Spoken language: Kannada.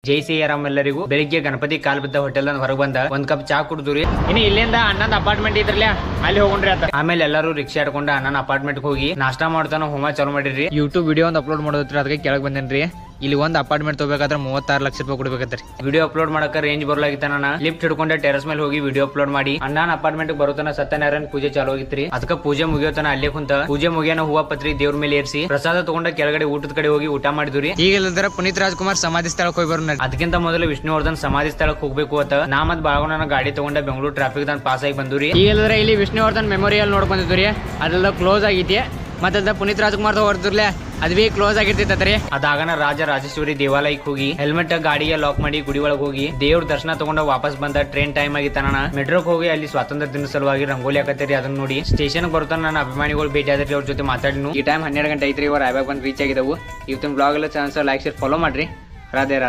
ಜೈ ಸಿಯಾರಾಮ್ ಎಲ್ಲರಿಗೂ. ಬೆಳಿಗ್ಗೆ ಗಣಪತಿ ಕಾಲ್ ಬಿದ್ದ ಹೋಟೆಲ್ ಹೊರಗೆ ಬಂದ ಒಂದ್ ಕಪ್ ಚಾ ಕುಡಿದ್ರಿ. ಇನ್ನು ಇಲ್ಲಿಂದ ಅಣ್ಣನ ಅಪಾರ್ಟ್ಮೆಂಟ್ ಇದ್ರಲ್ಲ ಅಲ್ಲಿ ಹೋಗ್ರಿ ಅಂತ. ಆಮೇಲೆ ಎಲ್ಲರೂ ರಿಕ್ಷಾ ಹಿಡ್ಕೊಂಡು ಅಣ್ಣನ ಅಪಾರ್ಟ್ಮೆಂಟ್ ಹೋಗಿ ನಾಷ್ಟಾ ಮಾಡ್ತಾನ ಹೋಮ ಚಾಲು ಮಾಡಿರಿ. ಯೂಟ್ಯೂಬ್ ವಿಡಿಯೋ ಒಂದು ಅಪ್ಲೋಡ್ ಮಾಡೋದ್ರಿ, ಅದಕ್ಕೆ ಕೆಳಗೆ ಬಂದೇನ್ರಿ. ಇಲ್ಲಿ ಒಂದು ಅಪಾರ್ಟ್ಮೆಂಟ್ ತಗೋಬೇಕಾದ್ರೆ 36 ಲಕ್ಷ ರೂಪಾಯಿ ಕೊಡ್ಬೇಕತ್ರಿ. ವಿಡಿಯೋ ಅಪ್ಲೋಡ್ ಮಾಡಕ ರೇಂಜ್ ಬರಲಾಗಿತ್ತ. ನಾನು ಲಿಫ್ಟ್ ಹಿಡ್ಕೊಂಡೆ ಟೆರಸ್ ಮೇಲೆ ಹೋಗಿ ವಿಡಿಯೋ ಅಪ್ಲೋಡ್ ಮಾಡಿ ಅಣ್ಣನ ಅಪಾರ್ಟ್ಮೆಂಟ್ ಬರೋತನ ಸತ್ಯನಾರಾಯಣ ಪೂಜೆ ಚಾಲು ಆಗಿತ್ರಿ. ಅದಕ್ಕೆ ಪೂಜೆ ಮುಗಿಯೋತನ ಅಲ್ಲೇ ಕುಂತ ಪೂಜೆ ಮುಗಿಯೋನ ಹೂವ ಪತ್ರಿ ದೇವ್ರ ಮೇಲೆ ಏರಿಸಿ ಪ್ರಸಾದ ತಗೊಂಡ ಕೆಳಗಡೆ ಊಟದ ಕಡೆ ಹೋಗಿ ಊಟ ಮಾಡಿದ್ರಿ. ಈಗೆಲ್ಲದರ ಪುನೀತ್ ರಾಜ್ಕುಮಾರ್ ಸಮಾಧಿ ಸ್ಥಳಕ್ಕೆ ಹೋಗಿ ಬರೋಣ. ಅದಕ್ಕಿಂತ ಮೊದಲು ವಿಷ್ಣುವರ್ಧನ್ ಸಮಾಧಿ ಸ್ಥಳಕ್ಕೆ ಹೋಗ್ಬೇಕು ಅಂತ ನಾ ಮತ್ ಬಾಳಗೌಡನ ಗಾಡಿ ತಗೊಂಡ ಬೆಂಗಳೂರು ಟ್ರಾಫಿಕ್ ದಾನ್ ಪಾಸ್ ಆಗಿ ಬಂದ್ರಿ. ಈಗೆಲ್ಲದರ ಇಲ್ಲಿ ವಿಷ್ಣುವರ್ಧನ್ ಮೆಮೋರಿಯಲ್ ನೋಡ್ ಬಂದಿದ್ರಿ. ಅದೆಲ್ಲ ಕ್ಲೋಸ್ ಆಗೈತಿ. ಮತ್ತೆ ಪುನೀತ್ ರಾಜ್ಕುಮಾರ್ ಹೊರತಿರ್ಲೆ ಅದ್ ಬಿ ಕ್ಲೋಸ್ ಆಗಿರ್ತೈತ್ರಿ. ಅದಾಗನ ರಾಜರಾಜೇಶ್ವರಿ ದೇವಾಲಯಕ್ಕೆ ಹೋಗಿ ಹೆಲ್ಮೆಟ್ ಗಾಡಿಗೆ ಲಾಕ್ ಮಾಡಿ ಗುಡಿ ಒಳಗೆ ಹೋಗಿ ದೇವ್ರ ದರ್ಶನ ತಗೊಂಡ ವಾಪಸ್ ಬಂದ. Train time ಆಗಿತ್ತಾನ. ಮೆಟ್ರೋಕ್ ಹೋಗಿ ಅಲ್ಲಿ ಸ್ವಾತಂತ್ರ್ಯ ದಿನ ಸಲುವಾಗಿ ರಂಗೋಲಿ ಹಾಕತ್ತೀರಿ. ಅದನ್ನ ನೋಡಿ ಸ್ಟೇಷನ್ ಬರ್ತಾನ ನನ್ನ ಅಭಿಮಾನಿಗಳು ಭೇಟಿ ಆದ್ರಿ. ಅವ್ರ ಜೊತೆ ಮಾತಾಡಿನು. ಈ ಟೈಮ್ 12 ಗಂಟೆ ಐತ್ರಿ. ಇವ್ರು ರಾಯಬಾಗ್ ಬಂದು ರೀಚ್ ಆಗಿದವು. ಇವತ್ತಿನ ಬ್ಲಾಗ್ ಎಲ್ಲ ಚಾನ್ಸ್ ಲೈಕ್ ಶೇರ್ ಫಾಲೋ ಮಾಡ್ರಿ. ರಾಧೆ ರಾಧೆ.